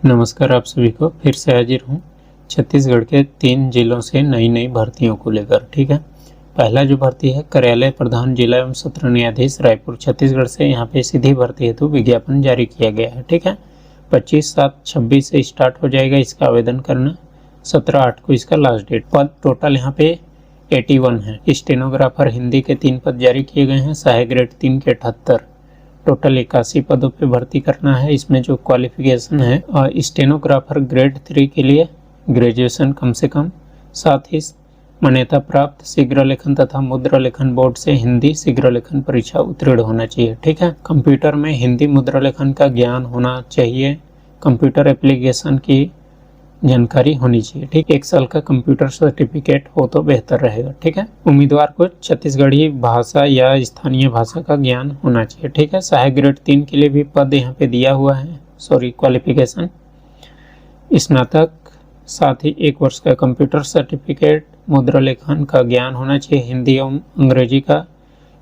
नमस्कार, आप सभी को फिर से हाजिर हूँ छत्तीसगढ़ के 3 जिलों से नई भर्तियों को लेकर। ठीक है, पहला जो भर्ती है कार्यालय प्रधान जिला एवं सत्र न्यायाधीश रायपुर छत्तीसगढ़ से। यहाँ पे सीधी भर्ती हेतु विज्ञापन जारी किया गया है। ठीक है, 25/7/26 से स्टार्ट हो जाएगा इसका आवेदन करना। 17/8 को इसका लास्ट डेट। पद टोटल यहाँ पे 81 है। स्टेनोग्राफर हिंदी के 3 पद जारी किए गए हैं। सहायक ग्रेड 3 के 78। टोटल 81 पदों पे भर्ती करना है। इसमें जो क्वालिफिकेशन है स्टेनोग्राफर ग्रेड 3 के लिए ग्रेजुएशन कम से कम, साथ ही मान्यता प्राप्त शीघ्र लेखन तथा मुद्रा लेखन बोर्ड से हिंदी शीघ्र लेखन परीक्षा उत्तीर्ण होना चाहिए। ठीक है, कंप्यूटर में हिंदी मुद्रा लेखन का ज्ञान होना चाहिए। कंप्यूटर एप्लीकेशन की जानकारी होनी चाहिए। ठीक, 1 साल का कंप्यूटर सर्टिफिकेट हो तो बेहतर रहेगा। ठीक है, उम्मीदवार को छत्तीसगढ़ी भाषा या स्थानीय भाषा का ज्ञान होना चाहिए। ठीक है, सहायक ग्रेड 3 के लिए भी पद यहाँ पे दिया हुआ है। क्वालिफिकेशन स्नातक, साथ ही 1 वर्ष का कंप्यूटर सर्टिफिकेट, मुद्रा लेखन का ज्ञान होना चाहिए, हिंदी एवं अंग्रेजी का,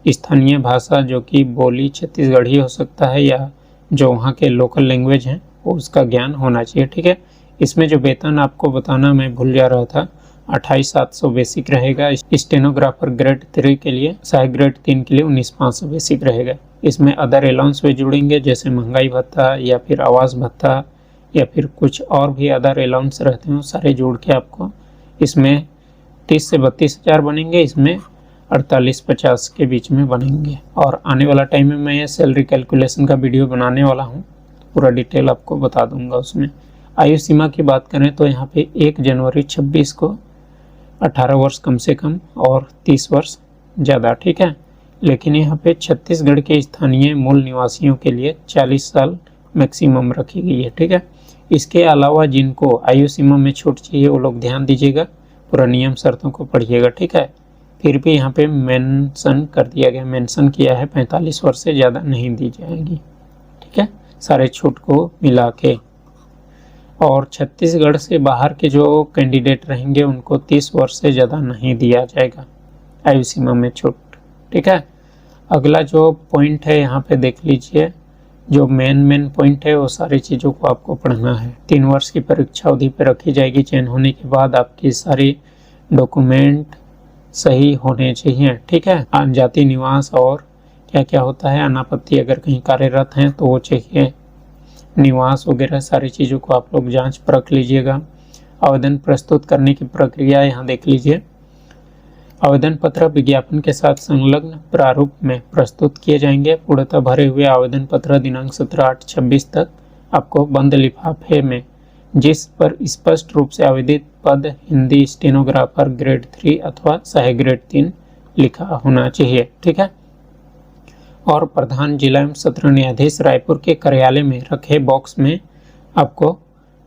स्थानीय भाषा जो कि बोली छत्तीसगढ़ी हो सकता है या जो वहाँ के लोकल लैंग्वेज हैं वो उसका ज्ञान होना चाहिए। ठीक है, इसमें जो वेतन आपको बताना मैं भूल जा रहा था, 28,700 बेसिक रहेगा स्टेनोग्राफर ग्रेड 3 के लिए। सहायक ग्रेड 3 के लिए 19,500 बेसिक रहेगा। इसमें अदर अलाउंस भी जुड़ेंगे जैसे महंगाई भत्ता या फिर आवास भत्ता या फिर कुछ और भी अदर अलाउंस रहते हैं, सारे जोड़ के आपको इसमें 30 से 32 हज़ार बनेंगे। इसमें 48-50 के बीच में बनेंगे। और आने वाला टाइम में मैं ये सैलरी कैलकुलेशन का वीडियो बनाने वाला हूँ, पूरा डिटेल आपको बता दूंगा उसमें। आयु सीमा की बात करें तो यहाँ पे 1 जनवरी 26 को 18 वर्ष कम से कम और 30 वर्ष ज़्यादा। ठीक है, लेकिन यहाँ पे छत्तीसगढ़ के स्थानीय मूल निवासियों के लिए 40 साल मैक्सिमम रखी गई है। ठीक है, इसके अलावा जिनको आयु सीमा में छूट चाहिए वो लोग ध्यान दीजिएगा, पूरा नियम शर्तों को पढ़िएगा। ठीक है, फिर भी यहाँ पे मेंशन कर दिया गया, मेंशन किया है 45 वर्ष से ज़्यादा नहीं दी जाएगी। ठीक है, सारे छूट को मिला के। और छत्तीसगढ़ से बाहर के जो कैंडिडेट रहेंगे उनको 30 वर्ष से ज़्यादा नहीं दिया जाएगा आयु सीमा में छूट। ठीक है, अगला जो पॉइंट है यहाँ पे देख लीजिए, जो मेन पॉइंट है वो सारी चीज़ों को आपको पढ़ना है। 3 वर्ष की परीक्षा अवधि पर रखी जाएगी। चयन होने के बाद आपकी सारी डॉक्यूमेंट सही होने चाहिए। ठीक है, जाति निवास और क्या क्या होता है, अनापत्ति अगर कहीं कार्यरत हैं तो वो चाहिए, निवास वगैरह सारी चीज़ों को आप लोग जांच परख लीजिएगा। आवेदन प्रस्तुत करने की प्रक्रिया यहाँ देख लीजिए। आवेदन पत्र विज्ञापन के साथ संलग्न प्रारूप में प्रस्तुत किए जाएंगे। पूर्णतः भरे हुए आवेदन पत्र दिनांक 17/8/26 तक आपको बंद लिफाफे में, जिस पर स्पष्ट रूप से आवेदित पद हिंदी स्टेनोग्राफर ग्रेड 3 अथवा सहायक ग्रेड 3 लिखा होना चाहिए। ठीक है, और प्रधान जिला एवं सत्र न्यायाधीश रायपुर के कार्यालय में रखे बॉक्स में आपको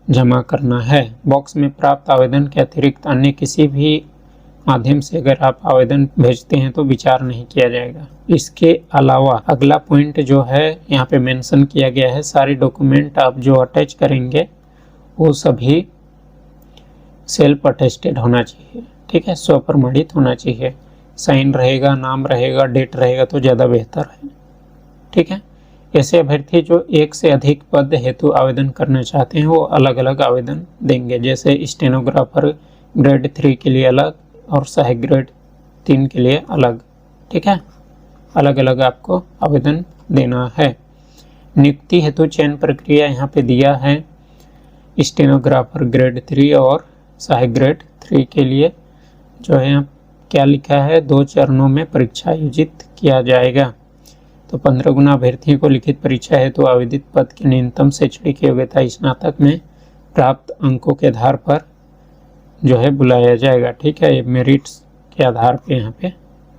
जमा करना है। बॉक्स में प्राप्त आवेदन के अतिरिक्त अन्य किसी भी माध्यम से अगर आप आवेदन भेजते हैं तो विचार नहीं किया जाएगा। इसके अलावा अगला पॉइंट जो है यहाँ पे मेंशन किया गया है, सारे डॉक्यूमेंट आप जो अटैच करेंगे वो सभी सेल्फ अटेस्टेड होना चाहिए। ठीक है, स्वप्रमाणित होना चाहिए। साइन रहेगा, नाम रहेगा, डेट रहेगा तो ज़्यादा बेहतर है। ठीक है, ऐसे अभ्यर्थी जो 1 से अधिक पद हेतु आवेदन करना चाहते हैं वो अलग अलग आवेदन देंगे, जैसे स्टेनोग्राफर ग्रेड 3 के लिए अलग और सहायक ग्रेड 3 के लिए अलग। ठीक है, अलग अलग आपको आवेदन देना है। नियुक्ति हेतु चयन प्रक्रिया यहाँ पे दिया है। स्टेनोग्राफर ग्रेड 3 और सहायक ग्रेड 3 के लिए जो है क्या लिखा है, 2 चरणों में परीक्षा आयोजित किया जाएगा। तो 15 गुना अभ्यर्थियों को लिखित परीक्षा है तो आवेदित पद की न्यूनतम शैक्षणिक योग्यता स्नातक में प्राप्त अंकों के आधार पर जो है बुलाया जाएगा। ठीक है, ये मेरिट्स के आधार पे यहाँ पे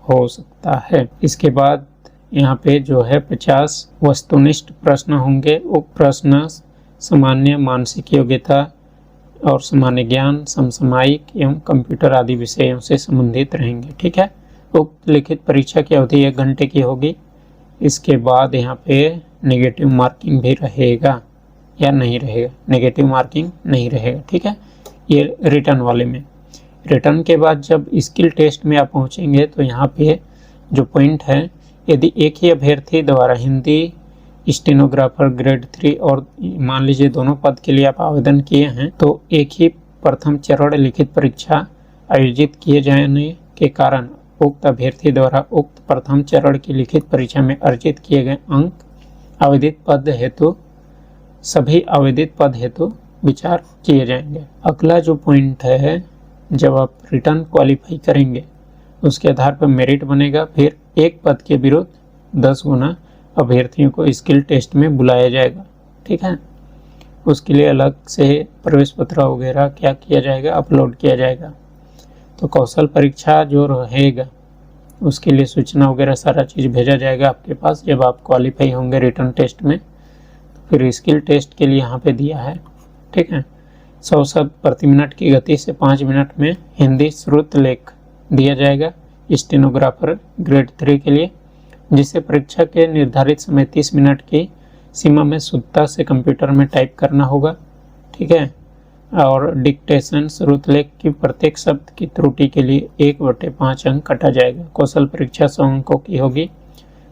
हो सकता है। इसके बाद यहाँ पे जो है 50 वस्तुनिष्ठ प्रश्न होंगे। वो प्रश्न सामान्य मानसिक योग्यता और सामान्य ज्ञान, समसामयिक एवं कंप्यूटर आदि विषयों से संबंधित रहेंगे। ठीक है, उक्त लिखित परीक्षा की अवधि 1 घंटे की होगी। इसके बाद यहाँ पे नेगेटिव मार्किंग भी रहेगा या नहीं रहेगा, नेगेटिव मार्किंग नहीं रहेगा। ठीक है, ये रिटर्न वाले में। रिटर्न के बाद जब स्किल टेस्ट में आप पहुँचेंगे तो यहाँ पे जो पॉइंट है, यदि एक ही अभ्यर्थी द्वारा हिंदी स्टेनोग्राफर ग्रेड 3 और मान लीजिए दोनों पद के लिए आप आवेदन किए हैं तो एक ही प्रथम चरण लिखित परीक्षा आयोजित किए जाने के कारण उक्त अभ्यर्थी द्वारा उक्त प्रथम चरण की लिखित परीक्षा में अर्जित किए गए अंक सभी आवेदित पद हेतु विचार किए जाएंगे। अगला जो पॉइंट है, जब आप रिटर्न क्वालिफाई करेंगे उसके आधार पर मेरिट बनेगा, फिर एक पद के विरुद्ध 10 गुना अभ्यर्थियों को स्किल टेस्ट में बुलाया जाएगा। ठीक है, उसके लिए अलग से प्रवेश पत्र वगैरह क्या किया जाएगा, अपलोड किया जाएगा। तो कौशल परीक्षा जो रहेगा उसके लिए सूचना वगैरह सारा चीज़ भेजा जाएगा आपके पास जब आप क्वालिफाई होंगे रिटर्न टेस्ट में। तो फिर स्किल टेस्ट के लिए यहाँ पे दिया है। ठीक है, 100 शब्द प्रति मिनट की गति से 5 मिनट में हिंदी श्रुत लेख दिया जाएगा स्टेनोग्राफर ग्रेड 3 के लिए, जिसे परीक्षा के निर्धारित समय 30 मिनट की सीमा में शुद्धता से कंप्यूटर में टाइप करना होगा। ठीक है, और डिक्टेशन श्रुतलेख की प्रत्येक शब्द की त्रुटि के लिए 1/5 अंक कटा जाएगा। कौशल परीक्षा 100 अंकों की होगी।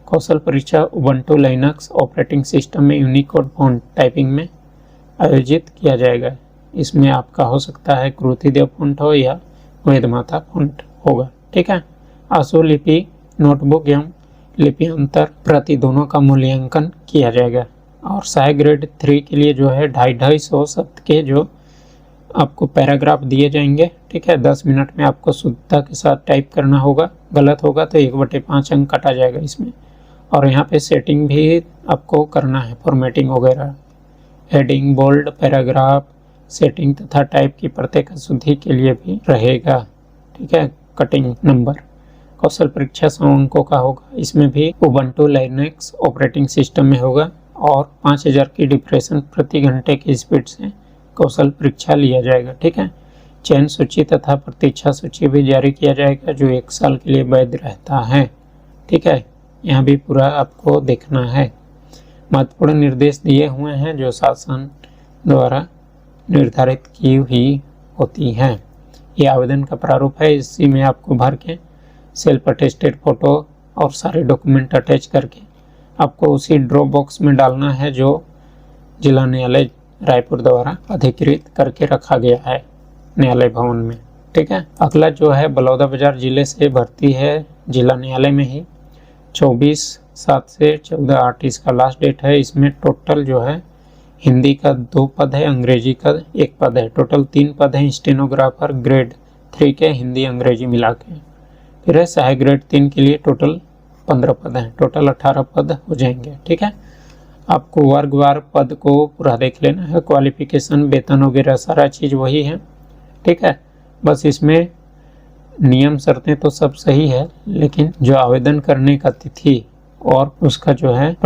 कौशल परीक्षा उबंटू लाइनक्स ऑपरेटिंग सिस्टम में यूनिकोड फॉन्ट टाइपिंग में आयोजित किया जाएगा। इसमें आपका हो सकता है क्रुतिदेव फॉन्ट हो या वेदमाता फॉन्ट होगा। ठीक है, आंसू लिपि नोटबुक एवं लिप्यंतर प्रति दोनों का मूल्यांकन किया जाएगा। और सहायक ग्रेड 3 के लिए जो है 250 शब्द के जो आपको पैराग्राफ दिए जाएंगे। ठीक है, 10 मिनट में आपको शुद्धता के साथ टाइप करना होगा। गलत होगा तो 1/5 अंक कटा जाएगा इसमें। और यहाँ पे सेटिंग भी आपको करना है, फॉर्मेटिंग वगैरह, हेडिंग, बोल्ड, पैराग्राफ सेटिंग तथा टाइप की प्रत्येक अशुद्धि के लिए भी रहेगा। ठीक है, कटिंग नंबर। कौशल परीक्षा 100 अंकों का होगा। इसमें भी उबंटू लाइनक्स ऑपरेटिंग सिस्टम में होगा और 5000 की डिप्रेशन प्रति घंटे की स्पीड से कौशल परीक्षा लिया जाएगा। ठीक है, चयन सूची तथा प्रतीक्षा सूची भी जारी किया जाएगा जो 1 साल के लिए वैध रहता है। ठीक है, यहाँ भी पूरा आपको देखना है। महत्वपूर्ण निर्देश दिए हुए हैं जो शासन द्वारा निर्धारित की हुई होती हैं। ये आवेदन का प्रारूप है, इसी में आपको भर के सेल्फ अटेस्टेड फोटो और सारे डॉक्यूमेंट अटैच करके आपको उसी ड्रॉप बॉक्स में डालना है जो जिला न्यायालय रायपुर द्वारा अधिकृत करके रखा गया है न्यायालय भवन में। ठीक है, अगला जो है बलौदाबाजार जिले से भर्ती है जिला न्यायालय में ही। 24/7 से 14/8 इसका लास्ट डेट है। इसमें टोटल जो है हिंदी का 2 पद है, अंग्रेजी का 1 पद है। टोटल 3 पद हैं स्टेनोग्राफर ग्रेड 3 के, हिंदी अंग्रेजी मिला के। फिर है सहायक ग्रेड 3 के लिए टोटल 15 पद हैं। टोटल 18 पद हो जाएंगे। ठीक है, आपको वर्गवार पद को पूरा देख लेना है। क्वालिफिकेशन, वेतन वगैरह सारा चीज़ वही है। ठीक है, बस इसमें नियम शर्तें तो सब सही है, लेकिन जो आवेदन करने का तिथि और उसका जो है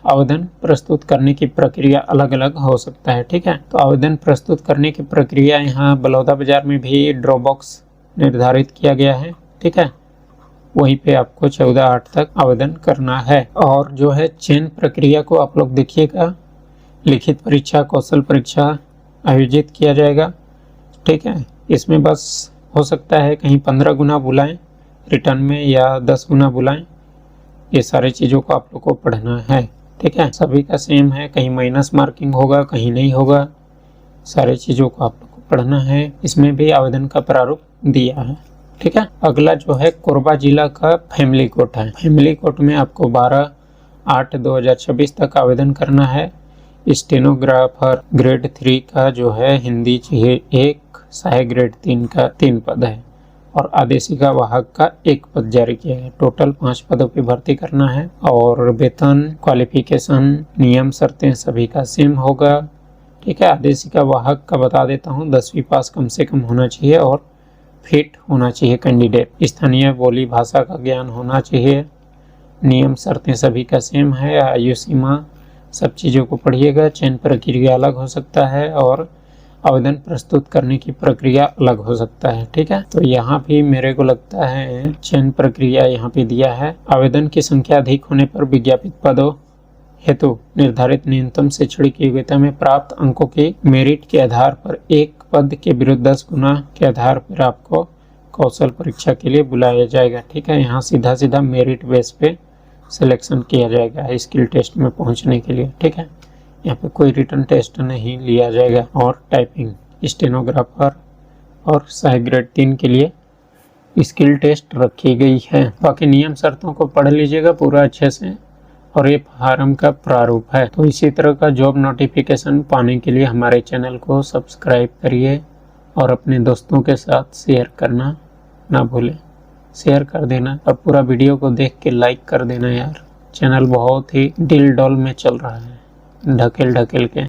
आवेदन प्रस्तुत करने की प्रक्रिया अलग अलग हो सकता है। ठीक है, तो आवेदन प्रस्तुत करने की प्रक्रिया यहाँ बलौदाबाजार में भी ड्रॉप बॉक्स निर्धारित किया गया है। ठीक है, वहीं पे आपको 14/8 तक आवेदन करना है। और जो है चयन प्रक्रिया को आप लोग देखिएगा, लिखित परीक्षा, कौशल परीक्षा आयोजित किया जाएगा। ठीक है, इसमें बस हो सकता है कहीं 15 गुना बुलाएं रिटर्न में या 10 गुना बुलाएं। ये सारी चीज़ों को आप लोग को पढ़ना है। ठीक है, सभी का सेम है, कहीं माइनस मार्किंग होगा, कहीं नहीं होगा। सारी चीज़ों को आप लोग को पढ़ना है। इसमें भी आवेदन का प्रारूप दिया है। ठीक है, अगला जो है कोरबा जिला का फैमिली कोर्ट है। फैमिली कोर्ट में आपको 12/8/2026 तक आवेदन करना है। स्टेनोग्राफर ग्रेड 3 का जो है हिंदी चाहिए 1, सहायक ग्रेड 3 का 3 पद है और आदेशिका वाहक का 1 पद जारी किया है। टोटल 5 पदों की भर्ती करना है। और वेतन, क्वालिफिकेशन, नियम शर्तें सभी का सेम होगा। ठीक है, आदेशिका वाहक का बता देता हूँ, 10वीं पास कम से कम होना चाहिए और फिट होना चाहिए कैंडिडेट। स्थानीय बोली भाषा का ज्ञान होना चाहिए। नियम शर्तें सभी का सेम है। आयु सीमा सब चीज़ों को पढ़िएगा। चयन प्रक्रिया अलग हो सकता है और आवेदन प्रस्तुत करने की प्रक्रिया अलग हो सकता है। ठीक है, तो यहाँ भी मेरे को लगता है चयन प्रक्रिया यहाँ पे दिया है। आवेदन की संख्या अधिक होने पर विज्ञापित पदों हेतु निर्धारित न्यूनतम शैक्षणिक योग्यता में प्राप्त अंकों की मेरिट के आधार पर एक पद के विरुद्ध 10 गुना के आधार पर आपको कौशल परीक्षा के लिए बुलाया जाएगा। ठीक है, यहाँ सीधा सीधा मेरिट बेस पे सिलेक्शन किया जाएगा स्किल टेस्ट में पहुंचने के लिए। ठीक है, यहाँ पे कोई रिटन टेस्ट नहीं लिया जाएगा। और टाइपिंग, स्टेनोग्राफर और सहायक ग्रेड 3 के लिए स्किल टेस्ट रखी गई है। बाकी नियम शर्तों को पढ़ लीजिएगा पूरा अच्छे से, और ये फार्म का प्रारूप है। तो इसी तरह का जॉब नोटिफिकेशन पाने के लिए हमारे चैनल को सब्सक्राइब करिए और अपने दोस्तों के साथ शेयर करना ना भूलें। शेयर कर देना, अब पूरा वीडियो को देख के लाइक कर देना यार। चैनल बहुत ही डिल डॉल में चल रहा है, ढकेल ढकेल के।